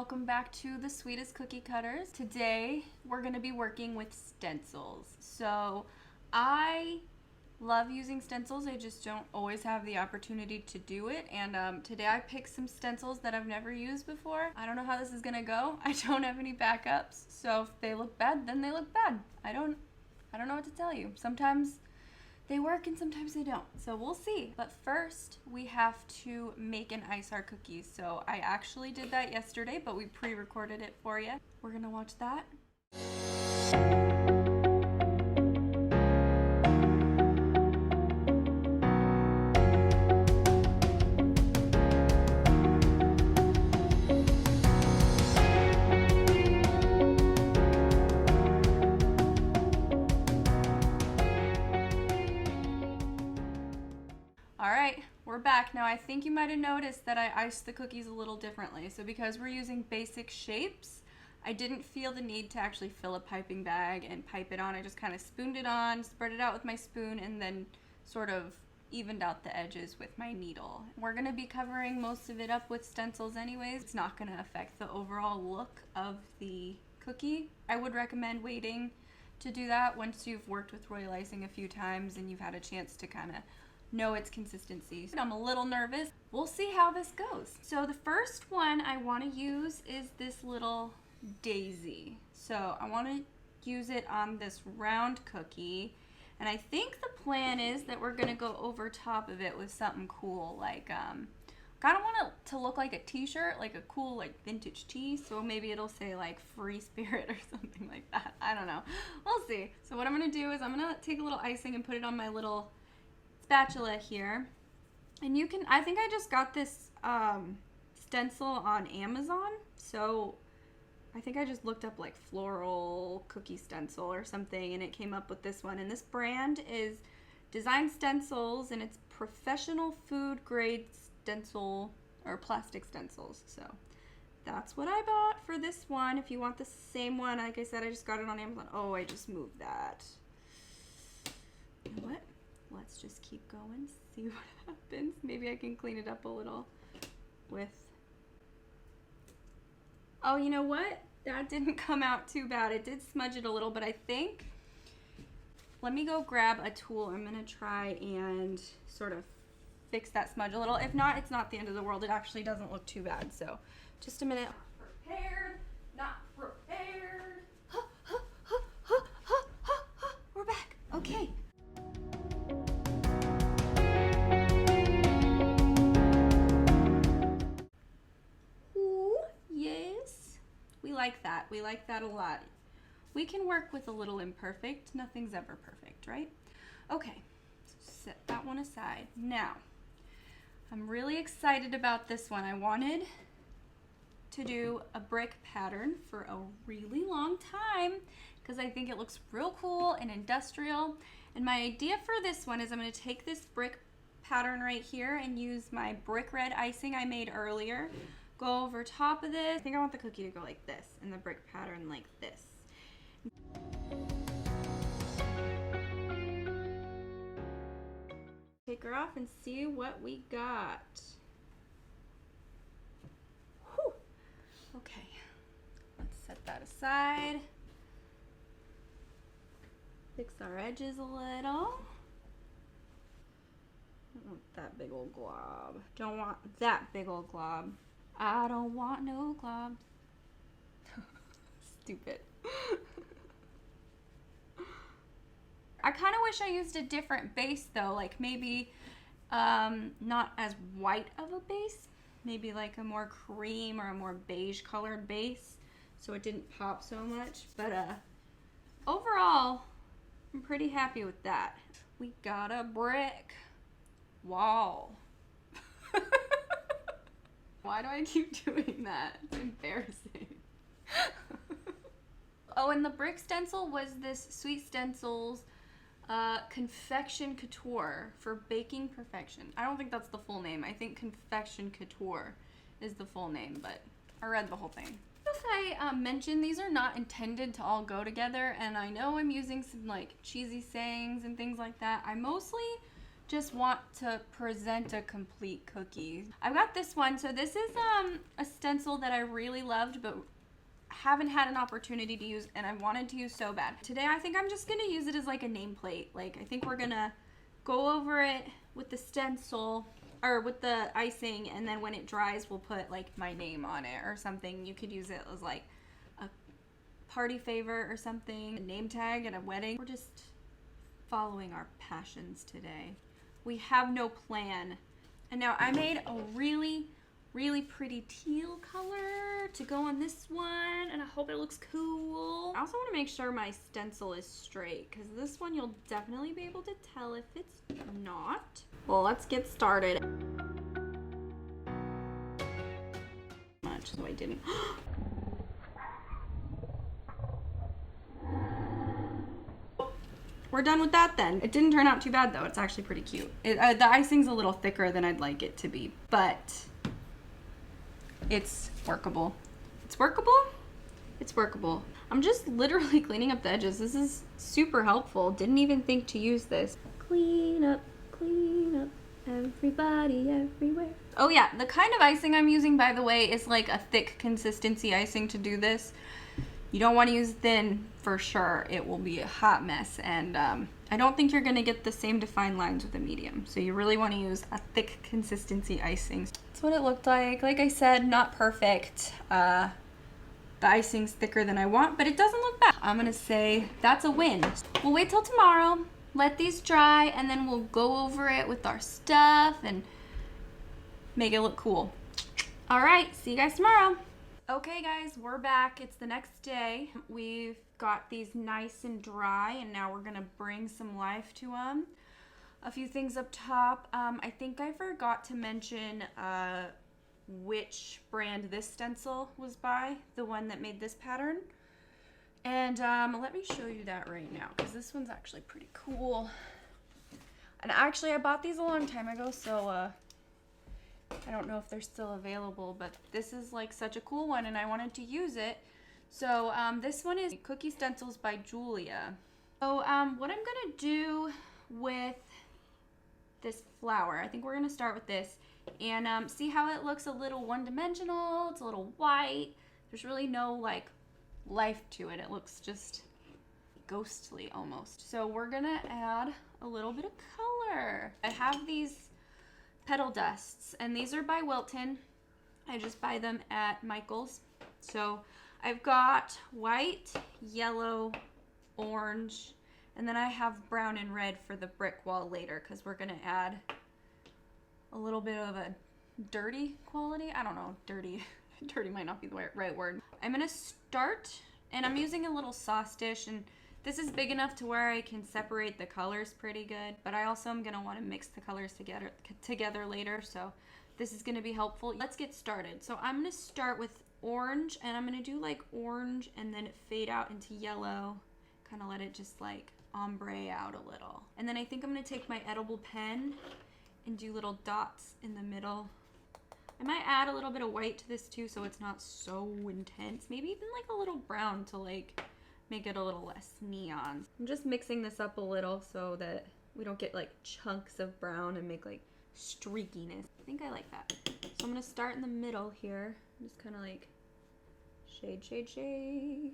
welcome back to the Sweetest Cookie Cutters. Today we're going to be working with stencils. So I love using stencils, I just don't always have the opportunity to do it, and today I picked some stencils that I've never used before. I don't know how this is going to go. I don't have any backups, so if they look bad, then they look bad. I don't know what to tell you. Sometimes they work and sometimes they don't, so we'll see. But first, we have to make and ice our cookies. So I actually did that yesterday, but we pre-recorded it for you. We're gonna watch that. Alright, we're back. Now I think you might have noticed that I iced the cookies a little differently. So because we're using basic shapes, I didn't feel the need to actually fill a piping bag and pipe it on. I just kind of spooned it on, spread it out with my spoon, and then sort of evened out the edges with my needle. We're going to be covering most of it up with stencils anyways. It's not going to affect the overall look of the cookie. I would recommend waiting to do that once you've worked with royal icing a few times and you've had a chance to kind of know its consistency. I'm a little nervous. We'll see how this goes. So the first one I want to use is this little daisy. So I want to use it on this round cookie, and I think the plan is that we're gonna go over top of it with something cool, like kind of want it to look like a t-shirt, like a cool like vintage tee. So maybe it'll say like free spirit or something like that. I don't know, we'll see. So what I'm gonna do is I'm gonna take a little icing and put it on my little spatula here, and you can, I think I just got this stencil on Amazon, so I think I just looked up like floral cookie stencil or something, and it came up with this one. And this brand is Design Stencils, and it's professional food grade stencil or plastic stencils. So that's what I bought for this one. If you want the same one, like I said, I just got it on Amazon. Oh, I just moved that. You know what? Let's just keep going, see what happens. Maybe I can clean it up a little with... Oh, you know what? That didn't come out too bad. It did smudge it a little, but I think... Let me go grab a tool. I'm going to try and sort of fix that smudge a little. If not, it's not the end of the world. It actually doesn't look too bad. So, just a minute. Prepared, not prepared. We're back. Okay. Like that. We like that a lot. We can work with a little imperfect. Nothing's ever perfect, right? Okay, so set that one aside. Now, I'm really excited about this one. I wanted to do a brick pattern for a really long time because I think it looks real cool and industrial. And my idea for this one is I'm going to take this brick pattern right here and use my brick red icing I made earlier. Go over top of this. I think I want the cookie to go like this and the brick pattern like this. Take her off and see what we got. Whew. Okay, let's set that aside. Fix our edges a little. Don't want that big old glob. Don't want that big old glob. I don't want no globs. Stupid. I kind of wish I used a different base though, like maybe not as white of a base, maybe like a more cream or a more beige colored base so it didn't pop so much. But overall, I'm pretty happy with that. We got a brick wall. Why do I keep doing that? It's embarrassing. Oh, and the brick stencil was this Sweet Stencils Confection Couture for Baking Perfection. I don't think that's the full name. I think Confection Couture is the full name, but I read the whole thing. If I mentioned, these are not intended to all go together, and I know I'm using some like cheesy sayings and things like that. I mostly just want to present a complete cookie. I've got this one. So this is a stencil that I really loved, but haven't had an opportunity to use, and I wanted to use so bad. Today I think I'm just gonna use it as like a nameplate. Like I think we're gonna go over it with the stencil or with the icing, and then when it dries we'll put like my name on it or something. You could use it as like a party favor or something, a name tag at a wedding. We're just following our passions today. We have no plan. And now I made a really pretty teal color to go on this one, and I hope it looks cool. I also want to make sure my stencil is straight, because this one you'll definitely be able to tell if it's not. Well, let's get started. Much, so I didn't. We're done with that then. It didn't turn out too bad though. It's actually pretty cute. The icing's a little thicker than I'd like it to be, but it's workable. It's workable? It's workable. I'm just literally cleaning up the edges. This is super helpful. Didn't even think to use this. Clean up, everybody, everywhere. Oh yeah, the kind of icing I'm using, by the way, is like a thick consistency icing to do this. You don't want to use thin for sure. It will be a hot mess, and I don't think you're gonna get the same defined lines with a medium. So you really want to use a thick consistency icing. That's what it looked like. Like I said, not perfect. The icing's thicker than I want, but it doesn't look bad. I'm gonna say that's a win. We'll wait till tomorrow, let these dry, and then we'll go over it with our stuff and make it look cool. All right, see you guys tomorrow. Okay guys, we're back. It's the next day. We've got these nice and dry, and now we're gonna bring some life to them. A few things up top. I think I forgot to mention which brand this stencil was by, the one that made this pattern. And let me show you that right now, because this one's actually pretty cool. And actually I bought these a long time ago, so I don't know if they're still available, but this is like such a cool one and I wanted to use it. So this one is Cookie Stencils by Julia. So what I'm gonna do with this flower, I think we're gonna start with this and see how it looks a little one-dimensional. It's a little white. There's really no like life to it. It looks just ghostly almost. So we're gonna add a little bit of color. I have these petal dusts, and these are by Wilton. I just buy them at Michael's. So I've got white, yellow, orange, and then I have brown and red for the brick wall later, because we're gonna add a little bit of a dirty quality. I don't know, dirty might not be the right word. I'm gonna start, and I'm using a little sauce dish, and this is big enough to where I can separate the colors pretty good, but I also am gonna wanna mix the colors together later, so this is gonna be helpful. Let's get started. So I'm gonna start with orange, and I'm gonna do like orange and then fade out into yellow, kind of let it just like ombre out a little. And then I think I'm gonna take my edible pen and do little dots in the middle. I might add a little bit of white to this too, so it's not so intense. Maybe even like a little brown to like make it a little less neon. I'm just mixing this up a little so that we don't get like chunks of brown and make like streakiness. I think I like that. So I'm gonna start in the middle here. Just kind of like shade, shade, shade.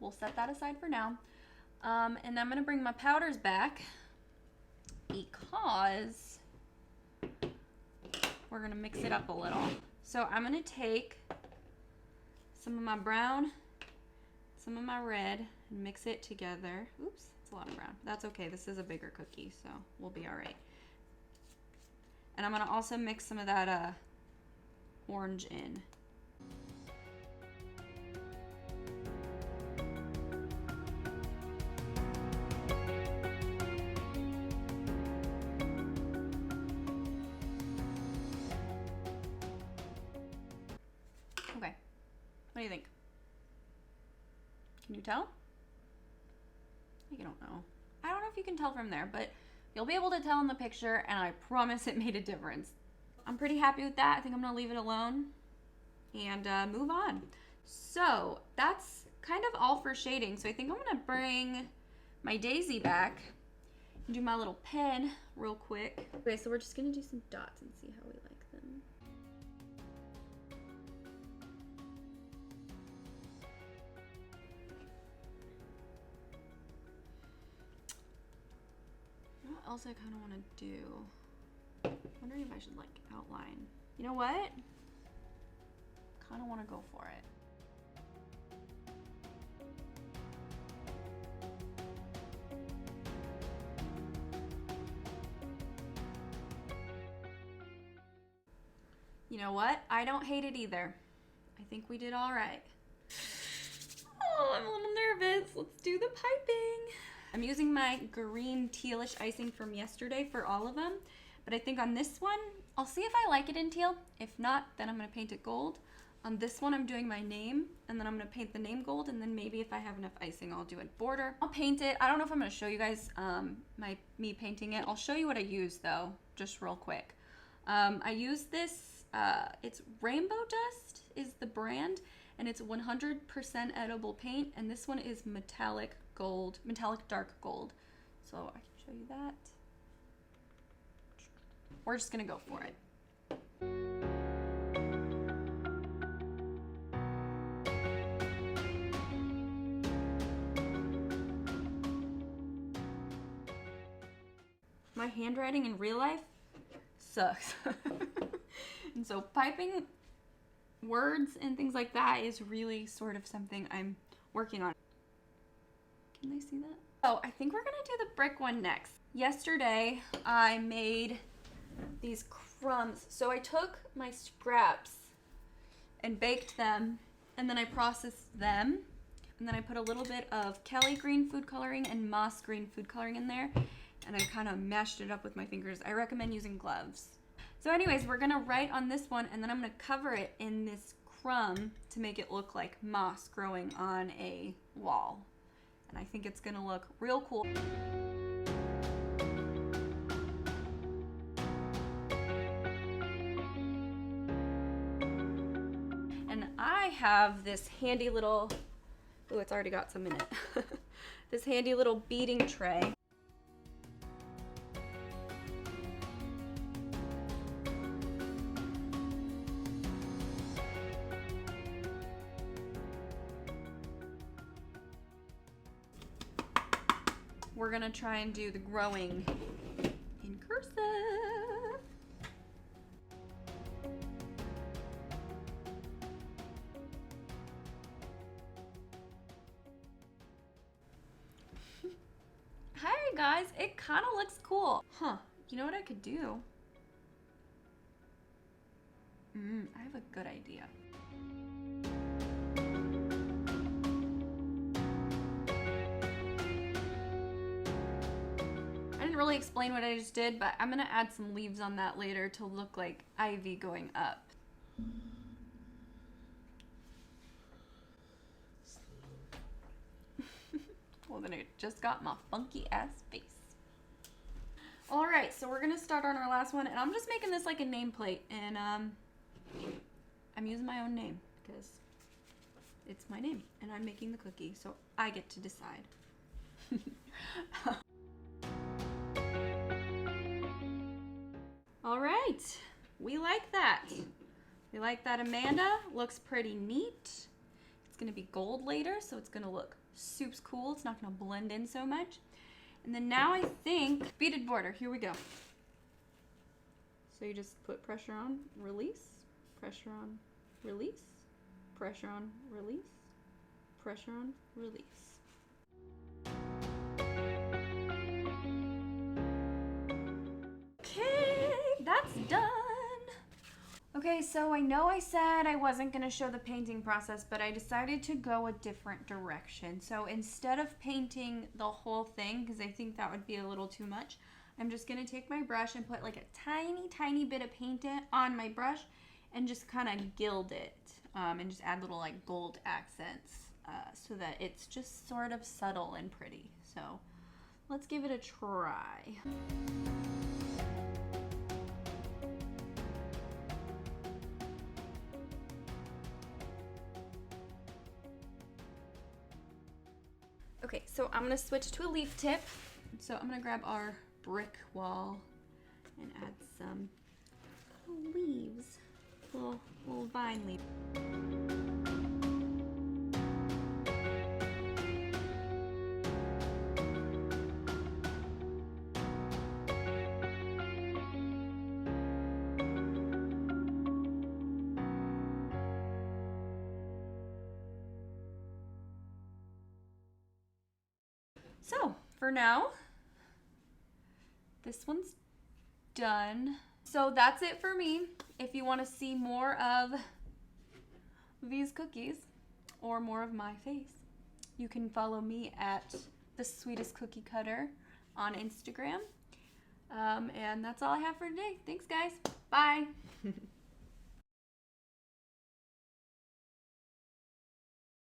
We'll set that aside for now. And I'm gonna bring my powders back because we're gonna mix it up a little. So I'm gonna take some of my brown some of my red and mix it together. Oops, it's a lot of brown. That's okay, this is a bigger cookie, so we'll be all right. And I'm gonna also mix some of that orange in. Okay, what do you think? Can you tell? You don't know. I don't know if you can tell from there, but you'll be able to tell in the picture, and I promise it made a difference. I'm pretty happy with that. I think I'm gonna leave it alone and move on. So that's kind of all for shading. So I think I'm gonna bring my daisy back and do my little pen real quick. Okay, so we're just gonna do some dots and see how we like them. What else I kind of want to do? I'm wondering if I should like outline. You know what? Kind of want to go for it. You know what? I don't hate it either. I think we did all right. Oh, I'm a little nervous. Let's do the piping. I'm using my green tealish icing from yesterday for all of them, but I think on this one, I'll see if I like it in teal. If not, then I'm gonna paint it gold. On this one, I'm doing my name, and then I'm gonna paint the name gold, and then maybe if I have enough icing, I'll do a border. I'll paint it. I don't know if I'm gonna show you guys me painting it. I'll show you what I use though, just real quick. I use this, it's Rainbow Dust is the brand, and it's 100% edible paint, and this one is metallic gold, metallic dark gold. So I can show you that. We're just gonna go for it. My handwriting in real life sucks. And so piping words and things like that is really sort of something I'm working on. Can they see that? Oh, I think we're gonna do the brick one next. Yesterday, I made these crumbs. So I took my scraps and baked them, and then I processed them, and then I put a little bit of Kelly green food coloring and moss green food coloring in there, and I kind of mashed it up with my fingers. I recommend using gloves. So anyways, we're gonna write on this one, and then I'm gonna cover it in this crumb to make it look like moss growing on a wall. And I think it's gonna look real cool. And I have this handy little, oh, it's already got some in it. This handy little beading tray. We're gonna try and do the growing in cursive. Hi guys, it kind of looks cool. Huh, you know what I could do? I have a good idea. Really explain what I just did, but I'm gonna add some leaves on that later to look like ivy going up. Well, then it just got my funky ass face. All right, so we're gonna start on our last one, and I'm just making this like a nameplate, and I'm using my own name because it's my name, and I'm making the cookie, so I get to decide. All right, we like that. We like that, Amanda. Looks pretty neat. It's gonna be gold later, so it's gonna look super cool. It's not gonna blend in so much. And then now I think, beaded border, here we go. So you just put pressure on, release, pressure on, release, pressure on, release, pressure on, release. Okay, that's done. Okay, so I know I said I wasn't gonna show the painting process, but I decided to go a different direction. So instead of painting the whole thing, because I think that would be a little too much, I'm just gonna take my brush and put like a tiny bit of paint on my brush and just kind of gild it and just add little like gold accents so that it's just sort of subtle and pretty. So let's give it a try. Okay, so I'm gonna switch to a leaf tip. So I'm gonna grab our brick wall and add some leaves, little vine leaves. So for now, this one's done. So that's it for me. If you want to see more of these cookies or more of my face, you can follow me at The Sweetest Cookie Cutter on Instagram. And that's all I have for today. Thanks, guys. Bye.